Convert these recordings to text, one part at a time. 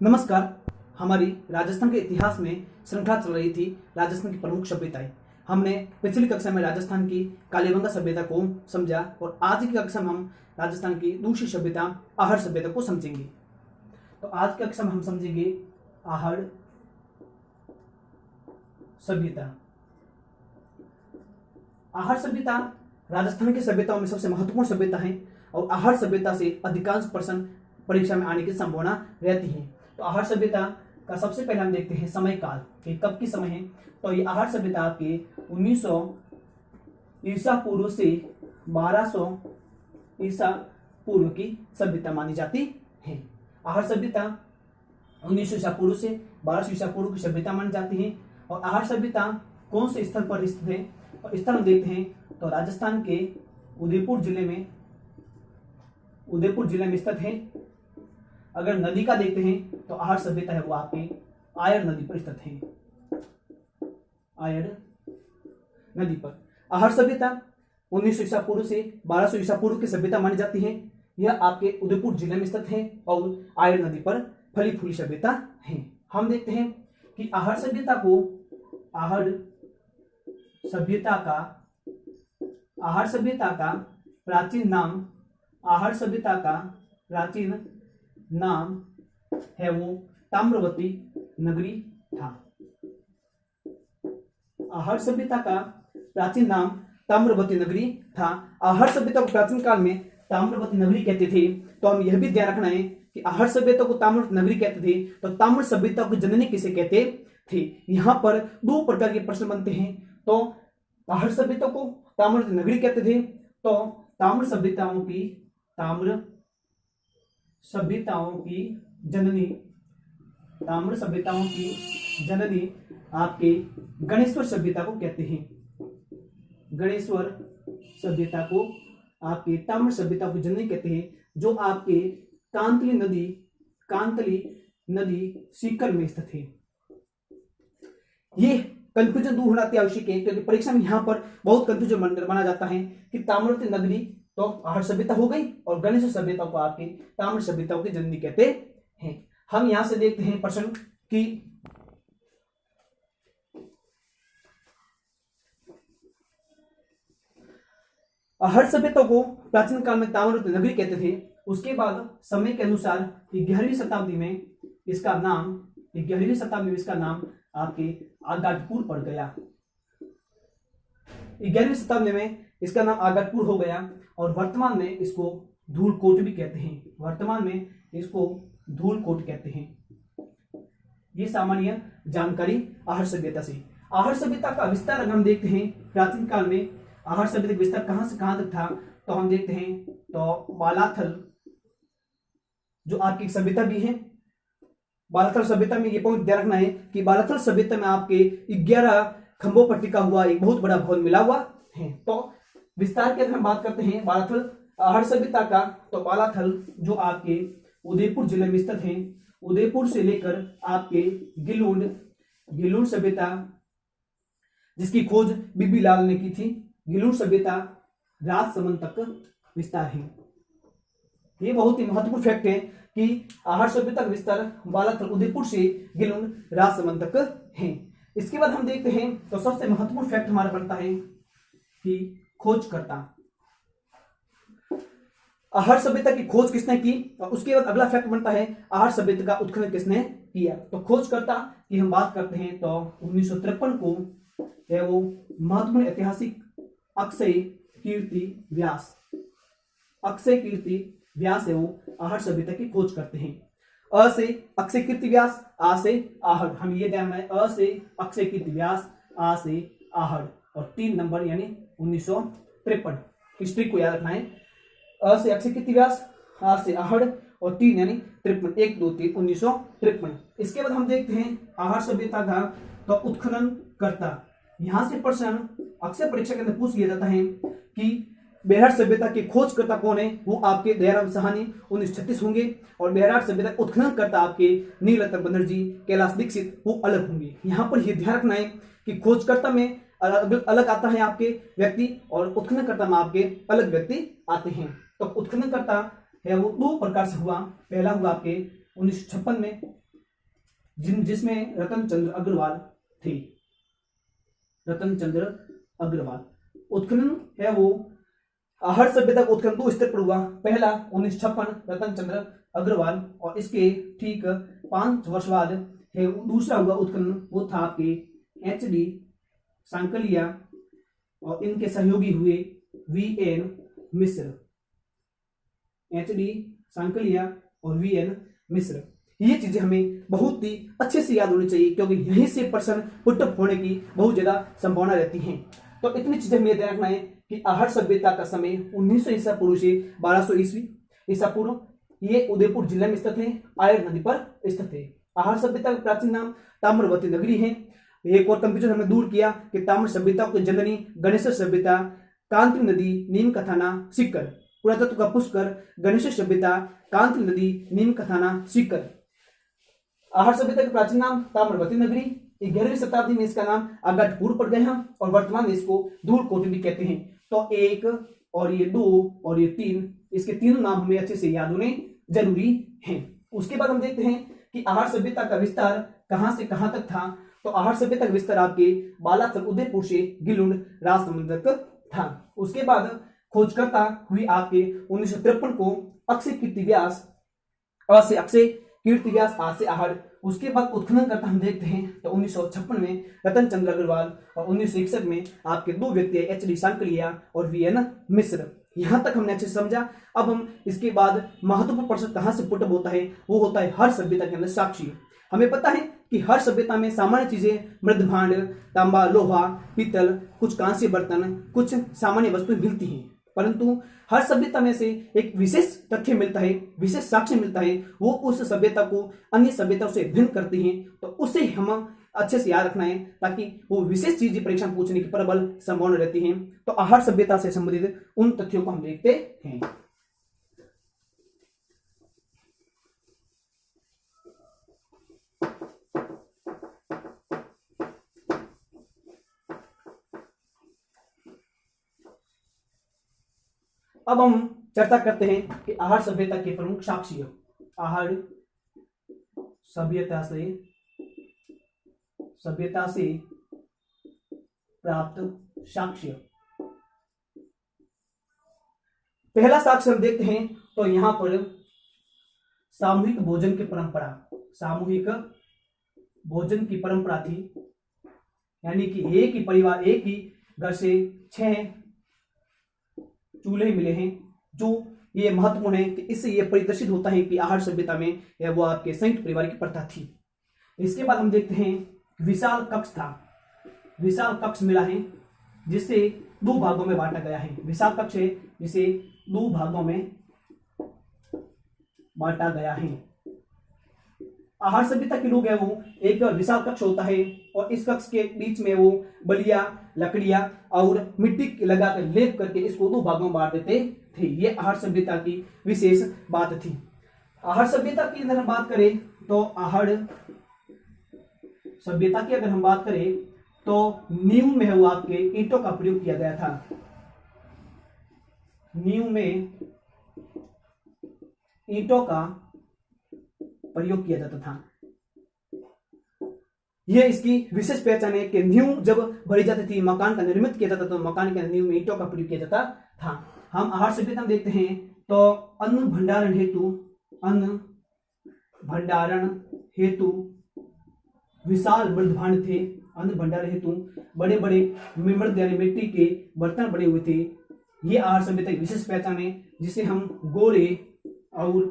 नमस्कार। हमारी राजस्थान के इतिहास में श्रृंखला चल रही थी राजस्थान की प्रमुख सभ्यताएं। हमने पिछली कक्षा में राजस्थान की कालीबंगा सभ्यता को समझा और आज की कक्षा में हम राजस्थान की दूसरी सभ्यता आहड़ सभ्यता को समझेंगे। तो आज की कक्षा में हम समझेंगे आहड़ सभ्यता। आहड़ सभ्यता राजस्थान की सभ्यताओं में सबसे महत्वपूर्ण सभ्यता है और आहड़ सभ्यता से अधिकांश प्रश्न परीक्षा में आने की संभावना रहती है। तो आहड़ सभ्यता का सबसे पहले हम देखते हैं समय काल कि कब की समय है। तो ये आहड़ सभ्यता आपके 1900 ईसा पूर्व से 1200 ईसा पूर्व की सभ्यता मानी जाती है। आहड़ सभ्यता 1900 ईसा पूर्व से 1200 ईसा पूर्व की सभ्यता मानी जाती है। और आहड़ सभ्यता कौन से स्थल पर स्थित है और स्थल हम देखते हैं तो राजस्थान के उदयपुर जिले में स्थित है। अगर नदी का देखते हैं तो आहड़ सभ्यता है वो आपके आयर नदी पर स्थित है। आयर नदी पर आहड़ सभ्यता 1900 ईसा पूर्व से 1200 ईसा पूर्व की सभ्यता मानी जाती है। यह आपके उदयपुर जिले में स्थित है और आयर नदी पर फली फूली सभ्यता है। हम देखते हैं कि आहड़ सभ्यता का प्राचीन नाम है वो ताम्रवती नगरी था। आहड़ सभ्यता का प्राचीन नाम ताम्रवती नगरी था। आहड़ सभ्यता को प्राचीन काल में ताम्रवती नगरी कहते थे। तो हम यह भी ध्यान रखना है कि आहड़ सभ्यता को ताम्रवती नगरी कहते थे तो ताम्र सभ्यता को जननी किसे कहते थे। यहाँ पर दो प्रकार के प्रश्न बनते हैं। तो आहड़ सभ्यता को ताम्रवती नगरी कहते थे तो ताम्र सभ्यताओं की जननी आपके गणेश्वर सभ्यता को कहते हैं। गणेश्वर सभ्यता को आपके ताम्र सभ्यता की जननी कहते हैं, जो आपके कांतली नदी सीकर में स्थित है। ये कंफ्यूजन दूर होना अति आवश्यक है क्योंकि परीक्षा में यहाँ पर बहुत कंफ्यूजन माना जाता है कि ताम्रवती नगरी तो आहड़ सभ्यता हो गई और गणेश सभ्यता को आपके ताम्र सभ्यताओं की जननी कहते हैं। हम यहां से देखते हैं प्रश्न कि आहड़ सभ्यता को प्राचीन काल में ताम्रवती नगरी कहते थे। उसके बाद समय के अनुसार 11वीं शताब्दी में इसका नाम आपके आगाटपुर पड़ गया। 11वीं शताब्दी में इसका नाम आगाटपुर हो गया और वर्तमान में इसको धूलकोट भी कहते हैं। ये सामान्य जानकारी आहड़ सभ्यता से। आहड़ सभ्यता का विस्तार अगर हम देखते हैं प्राचीन काल में आहड़ सभ्यता का विस्तार कहां से कहां तक था तो हम देखते हैं तो बालाथल जो आपकी सभ्यता भी है। बालाथल सभ्यता में ये पॉइंट ध्यान रखना है कि बालाथल सभ्यता में आपके 11 खंभों पर टिका हुआ एक बहुत बड़ा भवन मिला हुआ है। तो विस्तार की अगर हम बात करते हैं बालाथल आहड़ सभ्यता का तो बालाथल जो आपके उदयपुर जिले में स्थित है, उदयपुर से लेकर आपके गिलूंड सभ्यता जिसकी खोज बीबी लाल ने की थी, गिलूंड सभ्यता राजसमंद तक विस्तार है। ये बहुत ही महत्वपूर्ण फैक्ट है कि आहड़ सभ्यता का विस्तार बालाथल उदयपुर से गिलूंड राजसमंद तक है। इसके बाद हम देखते हैं तो सबसे महत्वपूर्ण फैक्ट हमारा बनता है कि खोजकर्ता। आहड़ सभ्यता की खोज किसने की और उसके बाद अगला फैक्ट बनता है आहड़ सभ्यता का उत्खनन किसने किया। तो खोजकर्ता की हम बात करते हैं तो 1953 को है वो महत्वपूर्ण ऐतिहासिक अक्षय कीर्ति व्यास है वो आहड़ सभ्यता की खोज करते हैं। अ से अक्षय कीर्ति व्यास, आ से आहड़। हम ये ध्यान में अ से अक्षय कीर्ति व्यास, आ से आहड़ और 3 नंबर यानी 1953। हिस्ट्री को याद रखना है। अ से अक्षय कीर्ति व्यास, आ से आहड़ और 3 यानी 53। 1 2 3 1953। इसके बाद हम देखते हैं आहड़ सभ्यता का तो उत्खनन करता। यहां से प्रश्न अक्सर परीक्षा के अंदर पूछ लिया जाता है कि बेहरार सभ्यता के खोजकर्ता कौन है। वो आपके दयाराम साहनी 1936 होंगे और बेहरार सभ्यता उत्खनन करता आपके नीलरत्न बनर्जी, कैलाश दीक्षित वो अलग होंगे। यहाँ पर यह ध्यान रखना है कि खोजकर्ता में अलग आता है आपके व्यक्ति और उत्खननकर्ता में आपके अलग व्यक्ति आते हैं। तो उत्खननकर्ता है वो 2 प्रकार से हुआ। पहला हुआ आपके 1956 में जिसमें रतन चंद्र अग्रवाल थे। रतन चंद्र अग्रवाल। उत्खनन है वो आहर सभ्यता का उत्खनन 2 स्तर पर हुआ। पहला 1956 रतन चंद्र अग्रवाल, और इसके ठीक 5 वर्ष बाद है दूसरा हुआ उत्खनन, वो था आपके एच.डी. सांकलिया, और इनके सहयोगी हुए वी.एन. मिश्र। एच.डी. सांकलिया और वी.एन. मिश्र। ये चीजें हमें बहुत ही अच्छे से याद होनी चाहिए, क्योंकि यहीं से प्रश्न पुटअप होने की बहुत ज्यादा संभावना रहती है। तो इतनी चीजें हमें ध्यान रखना है कि आहर सभ्यता का समय 1900 ईसा पूर्व से 1200 ईस्वी ईसा पूर्व, ये उदयपुर जिला में स्थित है, आयर नदी पर स्थित है। आहर सभ्यता का प्राचीन नाम ताम्रवती नगरी है। एक और कंफ्यूजन हमने दूर किया कि ताम्र सभ्यता की जननी गणेश सभ्यता, कांति नदी, नीम कथाना, सिक्कर। पुरातत्व का पुष्कर, गणेश सभ्यता, कांति नदी, नीम कथाना, सिक्कर। आहर सभ्यता का प्राचीन नाम ताम्रवती नगरी। 11वीं शताब्दी में इसका नाम अगटपुर पड़ गया, और वर्तमान में इसको धूलकोटी भी कहते हैं। तो 1 और ये 2 और ये 3, इसके तीनों नाम हमें अच्छे से याद होने जरूरी हैं। उसके बाद हम देखते हैं कि आहर सभ्यता का विस्तार कहां से कहां तक था। तो आहर सभ्यता का विस्तार आपके बालासर उदयपुर से गिलुंड राजसमंद तक था। उसके बाद खोजकर्ता हुई आपके 1953 को अक्षय कीर्तिव्यास, अ से अक्षय कीर्तिव्यास, आ से आहर। उसके बाद उत्खनन करता हम देखते हैं तो 1956 में रतन चंद्र अग्रवाल, और 1961 में आपके 2 व्यक्ति एच.डी. सांकलिया और वी.एन. मिश्र। यहां तक हमने अच्छे से समझा। अब हम इसके बाद महत्वपूर्ण प्रश्न कहां से पुटअप होता है, वो होता है हर सभ्यता के अंदर साक्ष्य। हमें पता है कि हर सभ्यता में सामान्य चीजें मृद भांड, तांबा, लोहा, पीतल, कुछ कांस्य बर्तन, कुछ सामान्य वस्तुएं मिलती हैं, परंतु हर सभ्यता में से एक विशेष तथ्य मिलता है, विशेष साक्ष्य मिलता है, वो उस सभ्यता को अन्य सभ्यताओं से भिन्न करती हैं। तो उसे हम अच्छे से याद रखना है, ताकि वो विशेष चीज परीक्षा में पूछने की प्रबल संभावना रहती है। तो आहर सभ्यता से संबंधित उन तथ्यों को हम देखते हैं। अब हम चर्चा करते हैं कि आहर सभ्यता के प्रमुख साक्ष्य। आहर सभ्यता से प्राप्त साक्ष्य। पहला साक्ष्य हम देखते हैं तो यहां पर सामूहिक भोजन की परंपरा, सामूहिक भोजन की परंपरा थी, यानी कि एक ही परिवार, एक ही घर से 6 चूल्हे मिले हैं। जो ये महत्वपूर्ण है कि इससे ये परिदर्शित होता है कि आहर सभ्यता में या वो आपके संयुक्त परिवार की प्रथा थी। इसके बाद हम देखते हैं विशाल कक्ष था। विशाल कक्ष मिला है जिसे 2 भागों में बांटा गया है। विशाल कक्ष है जिसे 2 भागों में बांटा गया है। आहर सभ्यता के लोग है वो एक विशाल कक्ष होता है, और इस कक्ष के बीच में वो बलिया, लकड़ियां और मिट्टी लगाकर लेप करके इसको 2 भागों में बांट देते थे। ये आहर सभ्यता की विशेष बात थी। आहर सभ्यता की अगर हम बात करें तो आहर सभ्यता की अगर हम बात करें तो नींव में है वो आपके ईंटों का प्रयोग किया गया था। नींव में ईंटों का प्रयोग किया जाता था। यह इसकी विशेष पहचान है कि नींव जब भरी जाती थी, मकान का निर्मित किया जाता, तो मकान के नींव में ईंटों का प्रयोग किया जाता था। हम आहर सभ्यता में देखते हैं तो अन्न भंडारण हेतु विशाल मृद भांड थे। अन्न भंडारण हेतु बड़े बड़े मृद यानी मिट्टी के बर्तन बने हुए थे। ये आहर सभ्यता की विशेष पहचान है, जिसे हम गोरे और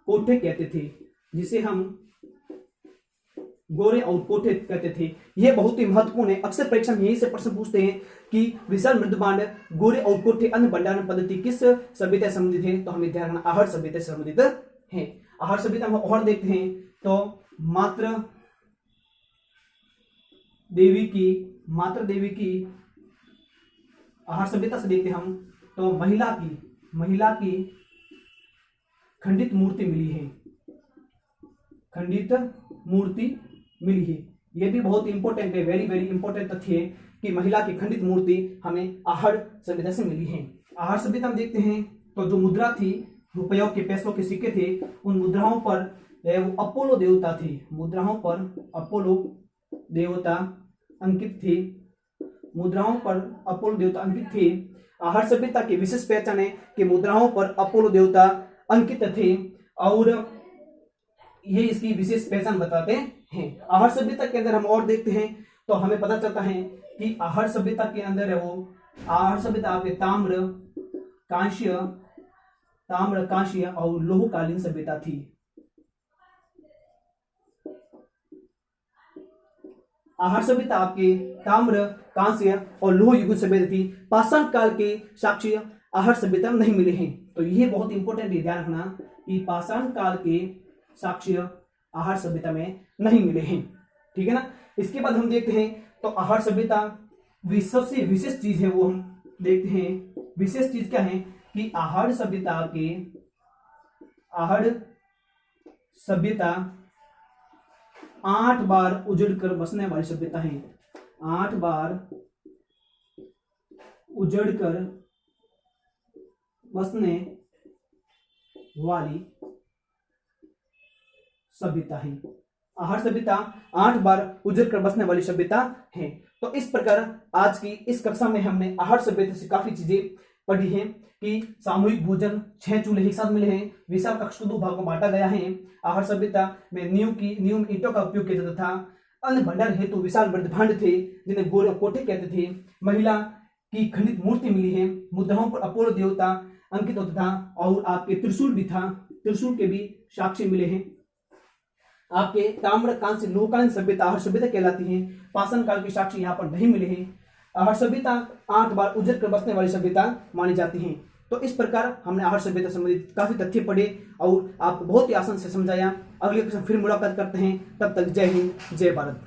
कोठे कहते थे, जिसे हम गोरे और कोठे कहते थे। यह बहुत ही महत्वपूर्ण है। अक्सर परीक्षा में यही से प्रश्न पूछते हैं कि विशाल मृदभांड, गोरे और कोठे, अन्न भंडारण पद्धति किस सभ्यता से संबंधित है। तो हमें ध्यान रखना आहर सभ्यता से संबंधित है। आहर सभ्यता में और देखते हैं तो मात्र देवी की आहर सभ्यता से देखते हम तो महिला की खंडित मूर्ति मिली है। खंडित मूर्ति मिली है। यह भी बहुत इंपॉर्टेंट है, वेरी वेरी इंपॉर्टेंट तथ्य है कि महिला की खंडित मूर्ति हमें आहर सभ्यता से मिली है। आहर सभ्यता में देखते हैं तो जो मुद्रा थी, रुपयों के पैसों के सिक्के थे, उन मुद्राओं पर है वो अपोलो देवता थे। मुद्राओं पर अपोलो देवता अंकित थे, मुद्राओं पर अपोलो देवता अंकित थे। आहर सभ्यता की विशेष पहचान है कि मुद्राओं पर अपोलो देवता अंकित थे और ये इसकी विशेष पहचान बताते हैं। आहर सभ्यता के अंदर हम और देखते हैं तो हमें पता चलता है कि आहर सभ्यता के अंदर है वो आहर सभ्यता आपके ताम्र कांस्य और लोहकालीन सभ्यता थी। आहर सभ्यता आपके ताम्र कांस्य और लोह युग सभ्यता थी। पाषाण काल के साक्ष्य आहर सभ्यता में नहीं मिले हैं। तो ये बहुत इंपॉर्टेंट है, ध्यान रखना कि पाषाण काल के साक्ष्य आहर सभ्यता में नहीं मिले हैं। ठीक है ना। इसके बाद हम देखते हैं तो आहर सभ्यता सबसे विशेष चीज है वो हम देखते हैं। विशेष चीज क्या है कि आहर सभ्यता 8 बार उजड़कर बसने वाली सभ्यता है। 8 बार उजड़कर बसने वाली सभ्यता है। आहर सभ्यता 8 बार उजड़कर बसने वाली सभ्यता है। तो इस प्रकार आज की इस कक्षा में हमने आहर सभ्यता से काफी चीजें पढ़ी हैं कि सामूहिक भोजन, 6 चूल्हे एक साथ मिले हैं, विशाल कक्ष को 2 भागों में बांटा गया है। आहर सभ्यता में नींव में ईंटों का उपयोग किया जाता था। अन्न भंडार हेतु विशाल भांड थे जिन्हें गोरे कोठे कहते थे। महिला की खंडित मूर्ति मिली है। मुद्राओं पर अपोलो देवता अंकित होता था और आपके त्रिशूल भी था, त्रिशूल के भी साक्ष्य मिले हैं। आपके ताम्र कांस्य लोहकालीन सभ्यता आहर सभ्यता कहलाती है। पाषाण काल के साक्ष्य यहाँ पर नहीं मिले हैं। आहर सभ्यता 8 बार उजड़ कर बसने वाली सभ्यता मानी जाती है। तो इस प्रकार हमने आहर सभ्यता संबंधित काफी तथ्य पढ़े और आपको बहुत ही आसान से समझाया। अगले कक्षा फिर मुलाकात करते हैं, तब तक जय हिंद, जय भारत।